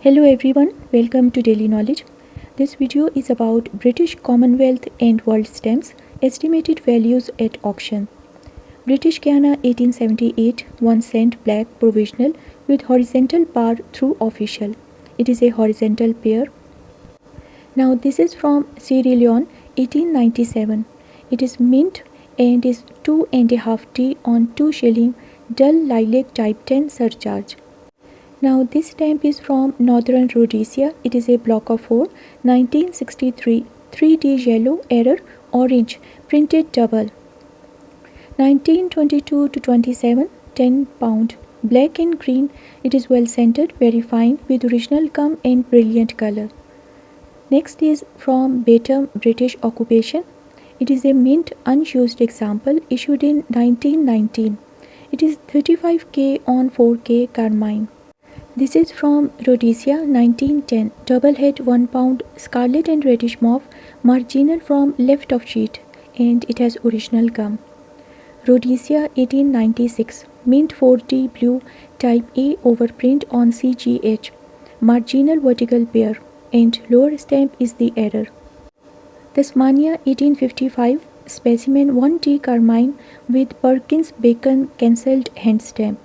Hello everyone, welcome to Daily Knowledge. This video is about British Commonwealth and World Stamps estimated values at auction. British Guiana 1878 1 cent black provisional with horizontal bar through official. It is a horizontal pair. Now this is from Sierra Leone 1897. It is mint and is 2.5T on 2 shilling dull lilac type 10 surcharge. Now this stamp is from Northern Rhodesia. It is a block of 4, 1963, 3D yellow, error, orange, printed double. 1922 to 27, 10 pound, black and green. It is well centered, very fine with original gum and brilliant color. Next is from Batum, British occupation. It is a mint unused example issued in 1919. It is 35K on 4K carmine. This is from Rhodesia 1910, double head 1 pound, scarlet and reddish mauve, marginal from left of sheet, and it has original gum. Rhodesia 1896, mint 4D blue type A overprint on CGH, marginal vertical pair, and lower stamp is the error. Tasmania 1855, specimen 1T carmine with Perkins Bacon cancelled hand stamp.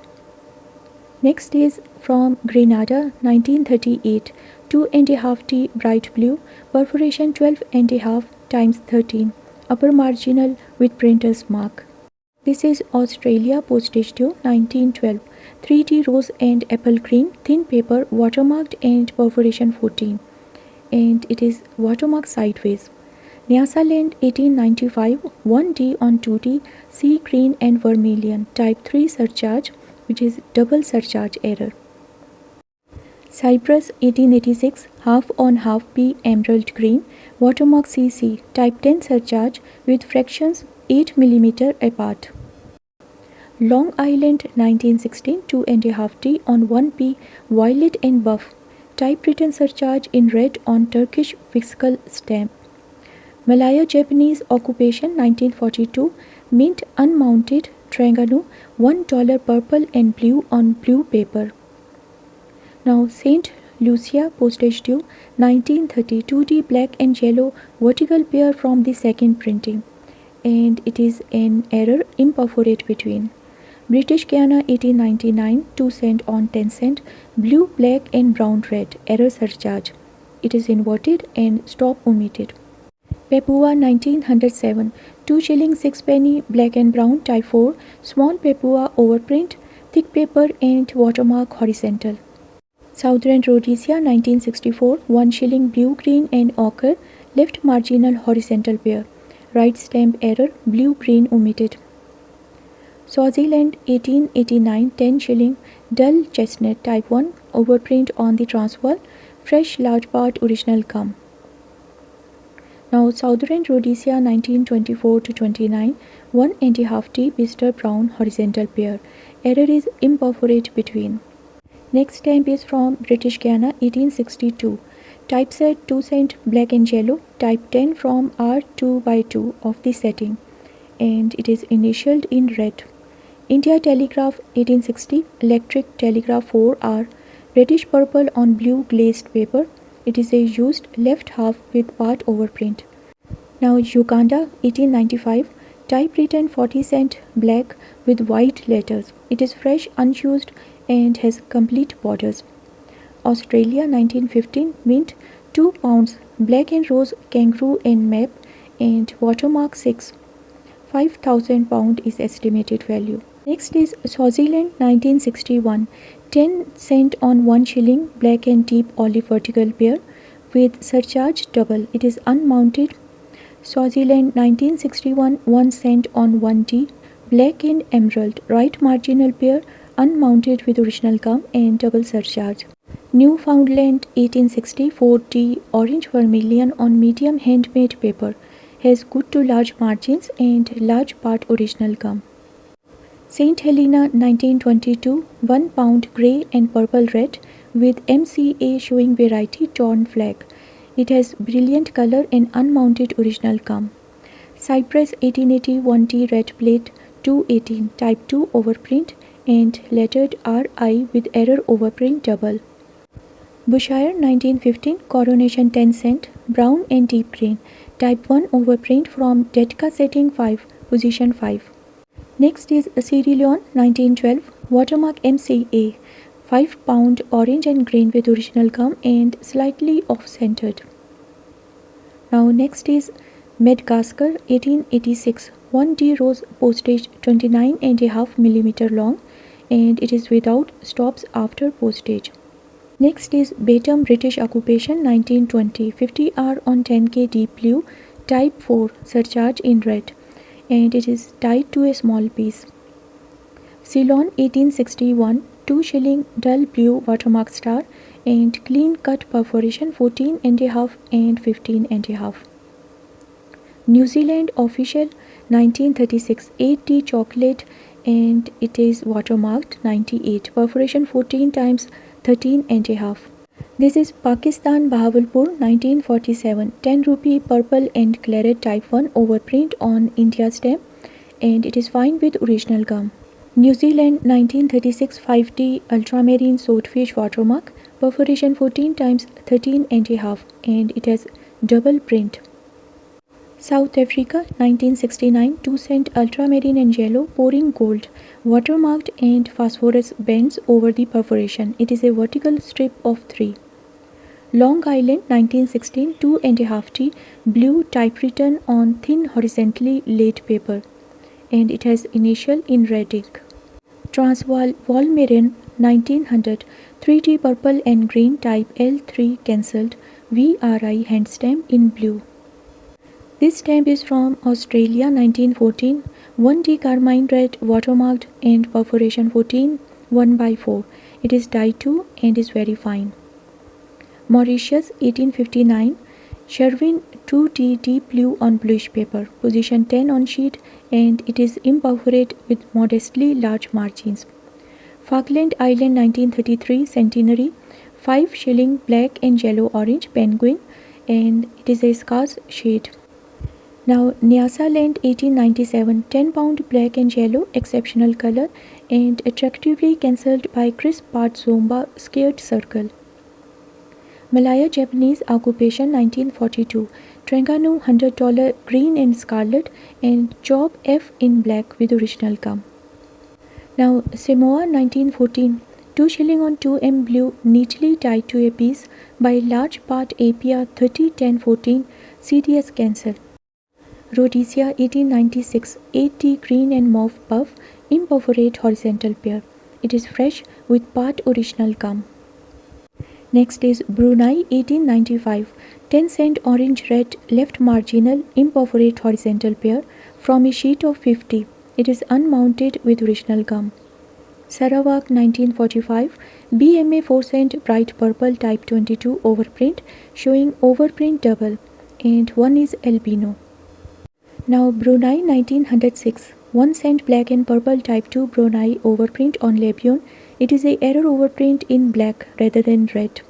Next is from Grenada 1938, 2.5T bright blue, perforation 12.5 times 13, upper marginal with printer's mark. This is Australia postage due 1912, 3T rose and apple green, thin paper, watermarked and perforation 14, and it is watermarked sideways. Nyasaland 1895, 1D on 2D, sea green and vermilion, type 3 surcharge, which is double surcharge error. Cyprus 1886, half on half P emerald green, watermark CC, type 10 surcharge with fractions 8 mm apart. Long Island 1916, 2.5T on 1P violet and buff, type written surcharge in red on Turkish fiscal stamp. Malaya Japanese occupation 1942, mint unmounted Terengganu, $1 purple and blue on blue paper. Now St. Lucia postage due 1930, 2D black and yellow vertical pair from the second printing, and it is an error imperforate between. British Guiana 1899, 2 cent on 10 cent, blue, black and brown red, error surcharge. It is inverted and stop omitted. Papua 1907, 2 shilling 6 penny, black and brown, type 4, small Papua overprint, thick paper and watermark horizontal. Southern Rhodesia 1964, 1 shilling blue, green and ochre, left marginal horizontal pair, right stamp error, blue, green omitted. Swaziland 1889, 10 shilling, dull chestnut, type 1, overprint on the Transvaal, fresh large part original gum. Now Southern Rhodesia 1924 to 29, 1.5T bister brown horizontal pair, error is imperforate between. Next stamp is from British Guiana 1862, typeset 2 cent black and yellow, type 10 from R2x2 of the setting, and it is initialed in red. India Telegraph 1860, electric telegraph 4R, reddish purple on blue glazed paper. It is a used left half with part overprint. Now Uganda 1895, type written 40 cent black with white letters. It is fresh, unused and has complete borders. Australia 1915, mint 2 pounds, black and rose kangaroo and map and watermark 6. 5,000 pound is estimated value. Next is Swaziland 1961, 10 cent on 1 shilling, black and deep olive vertical pair with surcharge double. It is unmounted. Swaziland 1961, 1 cent on 1D, black and emerald, right marginal pair, unmounted with original gum and double surcharge. Newfoundland 1860, 4D, orange vermilion on medium handmade paper, has good to large margins and large part original gum. St. Helena 1922, 1 pound grey and purple red with MCA showing variety torn flag. It has brilliant color and unmounted original gum. Cyprus 1880, 1T red plate 218, type 2 overprint and lettered RI with error overprint double. Bushire 1915, Coronation 10 cent, brown and deep green, type 1 overprint from Detka setting 5, position 5. Next is Sierra Leone 1912, watermark MCA, 5 pound orange and green with original gum and slightly off-centered. Now next is Madagascar 1886, 1D rose postage 29.5 mm long and it is without stops after postage. Next is Batum British occupation 1920, 50R on 10K deep blue, type 4, surcharge in red and it is tied to a small piece. Ceylon 1861, 2 shilling dull blue watermark star and clean cut perforation 14.5 and 15.5. New Zealand official 1936, 8D chocolate and it is watermarked 98, perforation 14 times 13.5. This is Pakistan Bahawalpur 1947, 10 rupee purple and claret type 1 overprint on India stamp and it is fine with original gum. New Zealand 1936, 5D ultramarine swordfish watermark, perforation 14 times 13.5 and it has double print. South Africa 1969, 2 cent ultramarine and yellow pouring gold, watermarked and phosphorus bends over the perforation. It is a vertical strip of 3. Long Island 1916, 2.5T blue typewritten on thin horizontally laid paper and it has initial in red ink. Transvaal Walmerin 1900, 3D purple and green type L3 cancelled, VRI hand stamp in blue. This stamp is from Australia 1914, 1D carmine red watermarked and perforation 14, 1/4. It is dyed too and is very fine. Mauritius 1859, Sherwin 2D deep blue on bluish paper, position 10 on sheet and it is imperforate with modestly large margins. Falkland Island 1933, centenary, 5 shilling black and yellow orange penguin and it is a scarce shade. Now Nyasaland 1897, 10 pound black and yellow exceptional color and attractively cancelled by crisp part Zomba squared circle. Malaya Japanese occupation 1942, Terengganu $100 green and scarlet and job F in black with original gum. Now Samoa 1914, 2 shilling on 2M blue neatly tied to a piece by large part APR 30-10-14 CDS cancel. Rhodesia 1896, 8T green and mauve puff, imperforate horizontal pair. It is fresh with part original gum. Next is Brunei 1895, 10 cent orange red left marginal imperforate horizontal pair from a sheet of 50. It is unmounted with original gum. Sarawak 1945, BMA 4 cent bright purple type 22 overprint showing overprint double and one is albino. Now Brunei 1906, 1 cent black and purple type 2 Brunei overprint on Lebanon. It is a error overprint in black rather than red.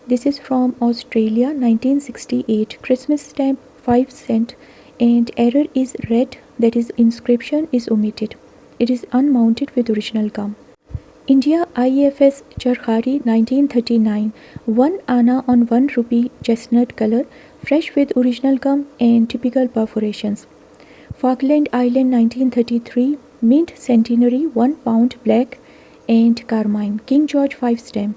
This is from Australia 1968, Christmas stamp 5 cent and error is red, that is inscription is omitted. It is unmounted with original gum. India IFS Charkhari 1939, 1 Anna on 1 rupee chestnut color, fresh with original gum and typical perforations. Falkland Island 1933, mint centenary 1 pound black and carmine, King George 5 stamp.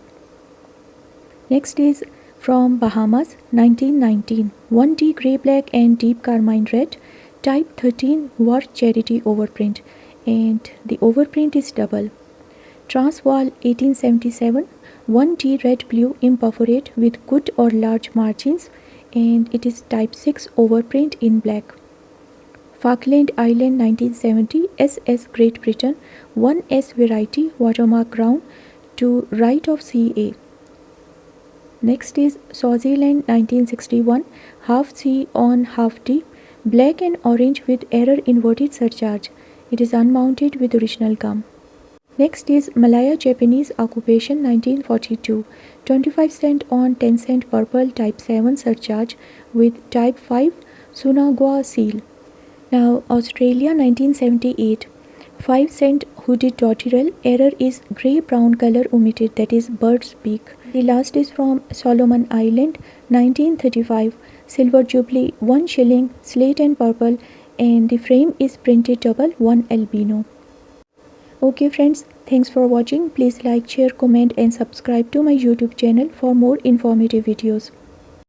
Next is from Bahamas 1919, 1D grey black and deep carmine red, type 13 war charity overprint and the overprint is double. Transvaal 1877, 1D red blue imperforate with good or large margins and it is type 6 overprint in black. Falkland Island 1970, SS Great Britain, 1S variety watermark ground to right of CA. Next is Swaziland 1961, half C on half D, black and orange with error inverted surcharge. It is unmounted with original gum. Next is Malaya Japanese occupation 1942, 25 cent on 10 cent purple type 7 surcharge with type 5 Sunagwa seal. Now Australia 1978, 5 cent hooded dotterel, error is grey brown color omitted, that is bird's beak. The last is from Solomon Island, 1935, silver jubilee, 1 shilling, slate and purple, and the frame is printed double, 1 albino. Okay friends, thanks for watching. Please like, share, comment and subscribe to my YouTube channel for more informative videos.